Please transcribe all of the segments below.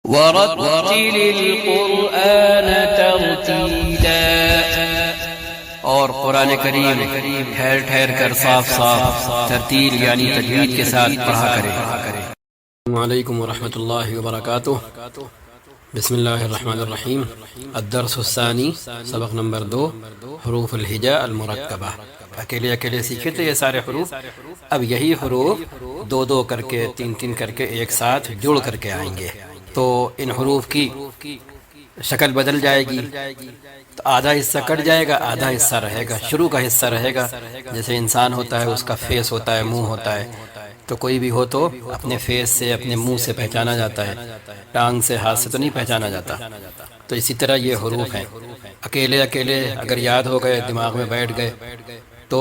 ورتل القرآن ترتیلا، اور قرآن کریم ٹھہر ٹھہر کر صاف صاف ترتیل یعنی تجوید کے ساتھ پڑھا کرے۔ السلام علیکم ورحمۃ اللہ وبرکاتہ۔ بسم اللہ الرحمن الرحیم۔ الدرس الثانی، سبق نمبر 2، حروف الہجاء المرکبہ۔ اکیلے اکیلے سیکھے تھے یہ سارے حروف، اب یہی حروف دو دو کر کے تین تین کر کے ایک ساتھ جڑ کر کے آئیں گے، تو ان حروف کی شکل بدل جائے گی، تو آدھا حصہ کٹ جائے گا، آدھا حصہ رہے گا، شروع کا حصہ رہے گا۔ جیسے انسان ہوتا ہے، اس کا فیس ہوتا ہے، منہ ہوتا ہے، تو کوئی بھی ہو تو اپنے فیس سے اپنے منہ سے پہچانا جاتا ہے، ٹانگ سے ہاتھ سے تو نہیں پہچانا جاتا۔ تو اسی طرح یہ حروف ہیں، اکیلے اکیلے اگر یاد ہو گئے، دماغ میں بیٹھ گئے، تو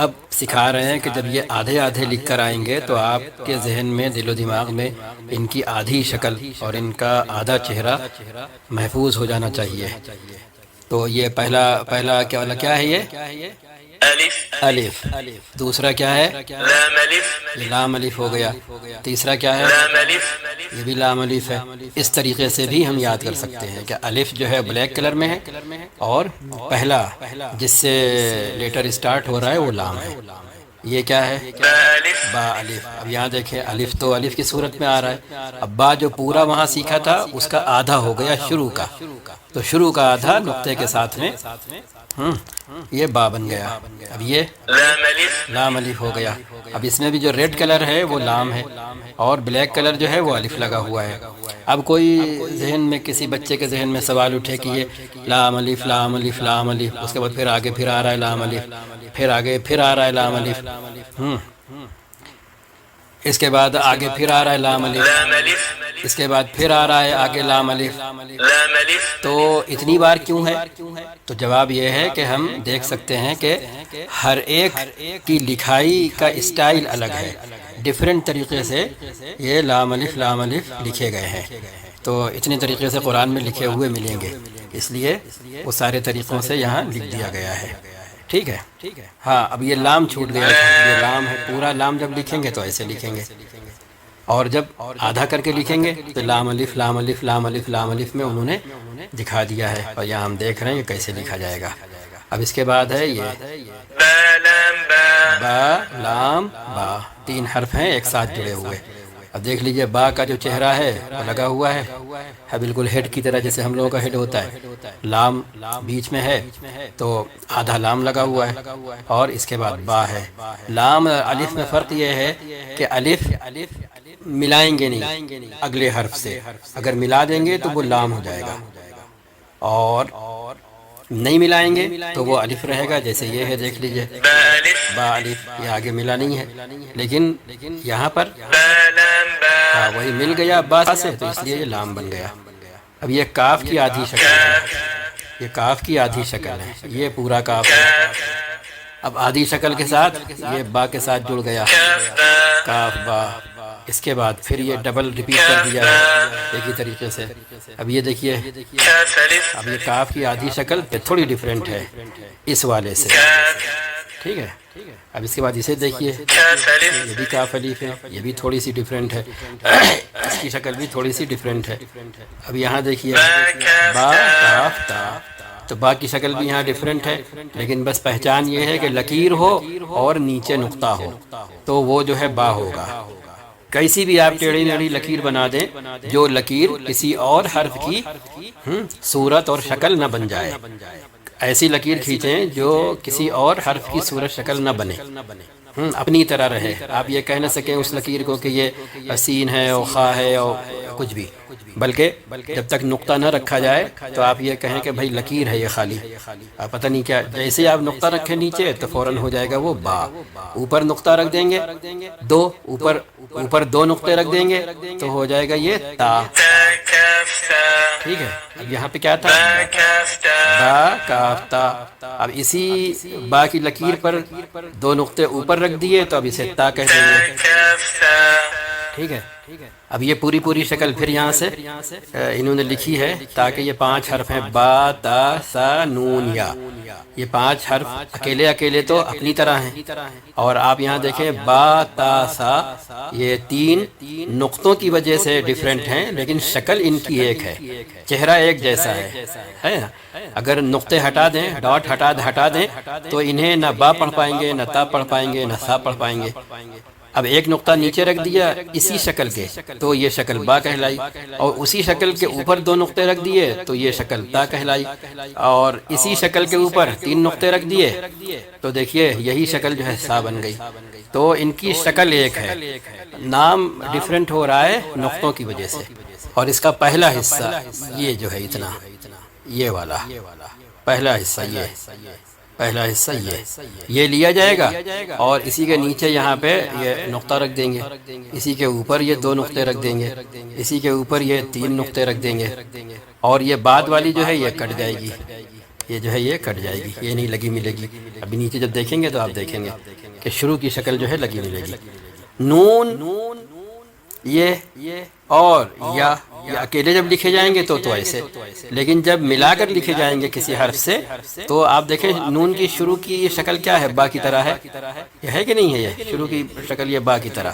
اب سکھا رہے ہیں کہ جب یہ آدھے آدھے لکھ کر آئیں گے تو آپ کے ذہن میں، دل و دماغ میں ان کی آدھی شکل اور ان کا آدھا چہرہ محفوظ ہو جانا چاہیے۔ تو یہ پہلا کیا ہے؟ یہ الف۔ دوسرا کیا ہے؟ لام الف۔ یہ لام الف ہو گیا۔ تیسرا کیا ہے؟ لام الف۔ یہ بھی لام الف ہے۔ اس طریقے سے بھی ہم یاد کر سکتے ہیں کہ الف جو ہے بلیک کلر میں ہے، اور پہلا جس سے لیٹر اسٹارٹ ہو رہا ہے وہ لام ہے۔ یہ کیا ہے؟ با الف۔ با الف۔ اب یہاں دیکھیں، الف تو الف کی صورت میں آ رہا ہے، اب با جو پورا وہاں سیکھا تھا اس کا آدھا ہو گیا شروع کا، تو شروع کا آدھا نقطے کے ساتھ میں یہ با بن گیا۔ اب یہ لام الف۔ لام الف ہو گیا۔ اب اس میں بھی جو ریڈ کلر ہے وہ لام ہے، اور بلیک کلر جو ہے وہ الف لگا ہوا ہے۔ اب کوئی ذہن میں، کسی بچے کے ذہن میں سوال اٹھے کہ یہ لام الف لام الف لام الف، اس کے بعد پھر آگے پھر آ رہا ہے لام الف، پھر آگے پھر آ رہا ہے لام الف، اس کے بعد آگے پھر آ رہا ہے لام الف، لام الف۔ اس کے بعد پھر آ رہا ہے آگے لام الف۔ لام الف۔ تو اتنی بار کیوں ہے؟ تو جواب یہ ہے کہ ہم دیکھ سکتے ہیں کہ ہر ایک کی لکھائی کا اسٹائل الگ ہے، ڈیفرنٹ طریقے سے یہ لام الف لکھے گئے ہیں۔ تو اتنے طریقے سے قرآن میں لکھے ہوئے ملیں گے، اس لیے وہ سارے طریقوں سے یہاں لکھ دیا گیا ہے۔ ٹھیک ہے؟ ہاں، اب یہ لام چھوٹ گیا، یہ لام ہے، پورا لام جب لکھیں گے تو ایسے لکھیں گے، اور جب آدھا کر کے لکھیں گے تو لام الف لام الف لام الف لام الف میں انہوں نے دکھا دیا ہے، اور یہاں ہم دیکھ رہے ہیں یہ کیسے لکھا جائے گا۔ اب اس کے بعد ہے یہ با لام با۔ با لام با، تین حرف ہیں ایک ساتھ جڑے ہوئے۔ اب دیکھ لیجئے، با کا جو چہرہ ہے وہ لگا ہوا ہے بالکل ہیڈ کی طرح، جیسے ہم لوگوں کا ہیڈ ہوتا ہے۔ لام بیچ میں ہے تو آدھا لام لگا ہوا ہے، اور اس کے بعد با ہے۔ لام الف میں فرق یہ ہے کہ الف ملائیں گے نہیں اگلے حرف سے، اگر ملا دیں گے تو وہ لام ہو جائے گا، اور نہیں ملائیں گے تو وہ الف رہے گا، جیسے یہ ہے، دیکھ لیجئے با الف۔ با الف، یہ آگے ملا نہیں ہے، لیکن یہاں پر با لام با۔ وہی مل گیا با سے، تو اس لیے یہ لام بن گیا۔ اب یہ کاف کی آدھی شکل ہے، یہ کاف کی آدھی شکل ہے، یہ پورا کاف ہے۔ اب آدھی شکل کے ساتھ یہ با کے ساتھ جڑ گیا، کاف با۔ کاف با۔ اس کے بعد پھر یہ ڈبل ریپیٹ کر دیا ہے ایک ہی طریقے سے۔ اب یہ دیکھیے، کاف الف۔ اب یہ کاف کی آدھی شکل پہ تھوڑی ڈیفرنٹ ہے اس والے سے، ٹھیک ہے؟ اب اس کے بعد اسے دیکھیے، کاف الف۔ یہ بھی کاف الف ہے، یہ بھی تھوڑی سی ڈیفرنٹ ہے، اس کی شکل بھی تھوڑی سی ڈیفرنٹ ہے۔ اب یہاں دیکھیے، با کاف تا، تو با کی شکل بھی یہاں ڈیفرنٹ ہے، لیکن بس پہچان یہ ہے کہ لکیر ہو اور نیچے نقطہ ہو تو وہ جو ہے با ہوگا۔ کیسی بھی آپ ٹیڑھی میڑھی لکیر بنا دیں، جو لکیر کسی اور حرف کی صورت اور شکل نہ بن جائے، ایسی لکیر کھینچیں جو کسی اور حرف کی صورت شکل نہ بنے، اپنی طرح رہے۔ آپ یہ کہہ نہ سکیں اس لکیر کو کہ یہ سین ہے اور خا ہے اور کچھ بھی، بلکہ جب تک نقطہ نہ رکھا جائے تو آپ یہ کہیں کہ بھائی لکیر ہے یہ خالی، آپ پتہ نہیں کیا، جیسے آپ نقطہ رکھیں نیچے تو فوراً ہو جائے گا وہ با۔ اوپر نقطہ رکھ دیں گے دو، اوپر دو نقطے رکھ دیں گے تو ہو جائے گا یہ تا، تا کاف تا۔ ٹھیک ہے؟ اب یہاں پہ کیا تھا؟ با کاف تا۔ با کاف تا۔ اب اسی با کی لکیر پر دو نقطے اوپر رکھ دیے تو اب اسے تا کہہ دیں گے، کاف تا۔ ٹھیک ہے. اب یہ پوری شکل پھر یہاں سے انہوں نے لکھی ہے تاکہ یہ 5 حرف ہیں با تا سا نون یا. یہ 5 حرف اکیلے تو اپنی طرح ہیں، اور آپ یہاں دیکھیں با تا سا یہ 3 نقطوں کی وجہ سے ڈیفرنٹ ہیں، لیکن شکل ان کی ایک ہے، چہرہ ایک جیسا ہے نا. اگر نقطے ہٹا دیں، ڈاٹ ہٹا دیں تو انہیں نہ با پڑھ پائیں گے، نہ تا پڑھ پائیں گے، نہ سا پڑھ پائیں گے. اب ایک نقطہ نیچے رکھ دیا اسی شکل کے تو یہ شکل با کہلائی، اور اسی شکل کے اوپر 2 نقطے رکھ دیے تو یہ شکل تا کہلائی، اور اسی شکل کے اوپر 3 نقطے رکھ دیے تو دیکھیے یہی شکل جو ہے سا بن گئی. تو ان کی شکل ایک ہے، نام ڈیفرنٹ ہو رہا ہے نقطوں کی وجہ سے. اور اس کا پہلا حصہ یہ جو ہے اتنا، یہ والا پہلا حصہ یہ لیا جائے گا، اور اسی کے نیچے یہاں پہ یہ نقطہ رکھ دیں گے، اسی کے اوپر یہ 2 نقطے رکھ دیں گے، اسی کے اوپر یہ 3 نقطے رکھ دیں گے، اور یہ بعد والی جو ہے یہ کٹ جائے گی، یہ جو ہے یہ کٹ جائے گی، یہ نہیں لگی ملے گی. ابھی نیچے جب دیکھیں گے تو آپ دیکھیں گے کہ شروع کی شکل جو ہے لگی ملے گی. نون یہ اور یا اکیلے جب لکھے جائیں گے تو ایسے، لیکن جب ملا کر لکھے جائیں گے کسی حرف سے تو آپ دیکھیں نون کی شروع کی یہ شکل کیا ہے، با کی طرح ہے، یہ ہے کہ نہیں ہے؟ یہ شروع کی شکل یہ با کی طرح،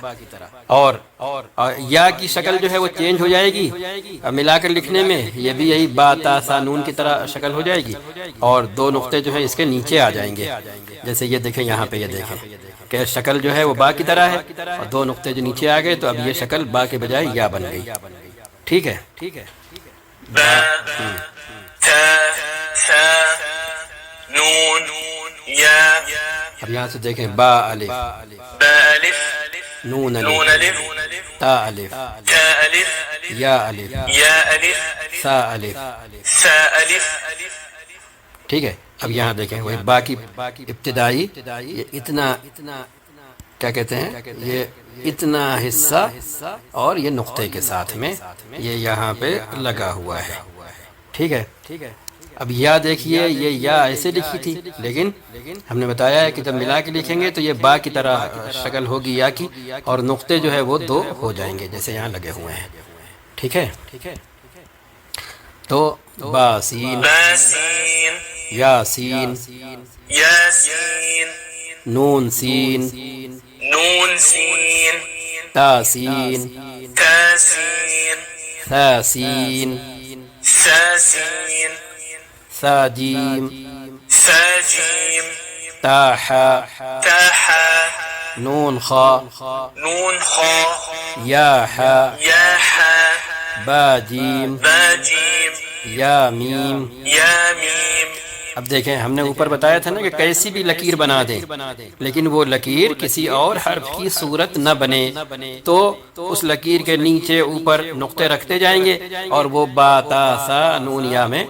اور یا کی شکل جو ہے وہ چینج ہو جائے گی ملا کر لکھنے میں، یہ بھی یہی با تا سا نون کی طرح شکل ہو جائے گی، اور 2 نقطے جو ہے اس کے نیچے آ جائیں گے. جیسے یہ دیکھیں یہاں پہ، یہ دیکھیں کہ شکل جو ہے وہ با کی طرح ہے، اور 2 نقطے جو نیچے آ گئے تو اب یہ شکل با کے بجائے یا بن گئی. ٹھیک ہے. با تا سا نون یا. اب یہاں سے دیکھیں با الف، با الف نون نون الف، الف تا الف، تا الف یا الف، یا الف سا الف. سا الف. ٹھیک ہے. اب یہاں دیکھیں وہ با کی ابتدائی یہ اتنا کیا کہتے ہیں، یہ اتنا حصہ اور یہ نقطے کے ساتھ میں یہ یہاں پہ لگا ہوا ہے. ٹھیک ہے. اب یا دیکھیے یہ یا ایسے لکھی تھی، لیکن ہم نے بتایا ہے کہ جب ملا کے لکھیں گے تو یہ با کی طرح شکل ہوگی یا کی، اور نقطے جو ہے وہ 2 ہو جائیں گے جیسے یہاں لگے ہوئے ہیں. ٹھیک ہے. تو با سین، باسين یا سین، ياسين نون سین، نون سين تا سین، تاسين ثا سین، ساسين ثا جیم، ساجيم تا حا، تاحا نون خا، نون خا یا حا، ياحا با جیم، باجيم یا میم. يا ميم. اب دیکھیں ہم نے اوپر بتایا تھا نا کہ کیسی بھی لکیر بنا دیں، لیکن وہ لکیر کسی اور حرف کی صورت نہ بنے، تو اس لکیر کے نیچے اوپر نقطے رکھتے جائیں گے اور وہ با تا سا نون یا میں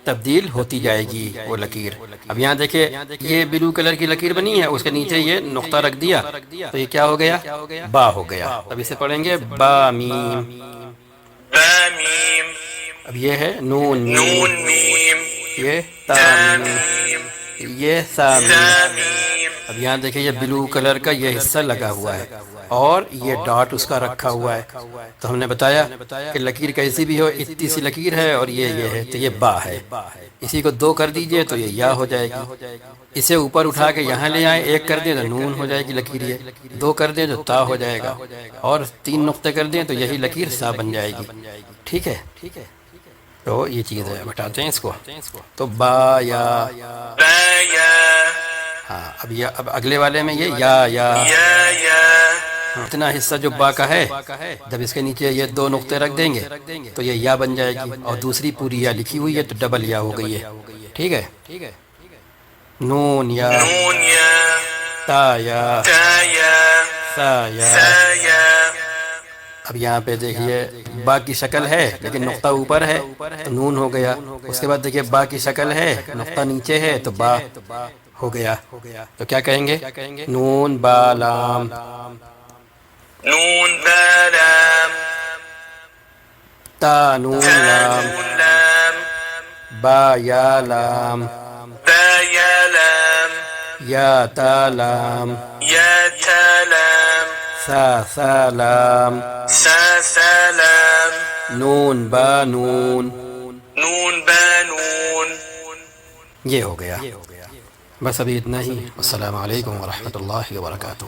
تبدیل ہوتی جائے گی وہ لکیر. اب یہاں دیکھیں یہ بلو کلر کی لکیر بنی ہے، اس کے نیچے یہ نقطہ رکھ دیا تو یہ کیا ہو گیا، با ہو گیا. اب اسے پڑھیں گے با میم. با ميم اب یہ ہے نون میم، نون ميم یہ تا تا میم، ميم یہ سا میم. تا ميم. اب یہاں دیکھیں یہ بلو کلر کا یہ حصہ لگا ہوا ہے اور یہ ڈاٹ اس کا رکھا ہوا ہے. تو ہم نے بتایا کہ لکیر کیسی بھی ہو اتنی سی لکیر ہے اور یہ ہے تو یہ با ہے. اسی کو 2 کر دیجئے تو یہ یا ہو جائے گی. اسے اوپر اٹھا کے یہاں لے آئیں، 1 کر دیں تو نون ہو جائے گی لکیر، یہ 2 کر دیں تو تا ہو جائے گا، اور 3 نقطے کر دیں تو یہی لکیر سا بن جائے گی. ٹھیک ہے. تو یہ چیز ہے، بتاتے ہیں اس کو. تو با یا، با یا ہاں اب اگلے والے میں یہ یا یا اتنا حصہ جو با کا ہے جب اس کے نیچے یہ 2 نقطے رکھ دیں گے تو یہ یا بن جائے گی، اور دوسری پوری یا لکھی ہوئی ہے تو ڈبل یا ہو گئی ہے. ٹھیک ہے. نون یا، نون یا تا یا، تا یا سا یا. سا یا. اب یہاں پہ دیکھیے با کی شکل ہے لیکن نقطہ اوپر ہے تو نون ہو گیا. اس کے بعد دیکھیے با کی شکل ہے نقطہ نیچے ہے تو با ہو گیا. تو کیا کہیں گے، نون با لام، نون با لام تا نون تا لام، نون لام با یا لام، با یا لام یا تا لام، یا تا لام سلام سلام نون با نون نون بانون. یہ ہو گیا. بس ابھی اتنا ہی. السلام علیکم ورحمۃ اللہ وبرکاتہ.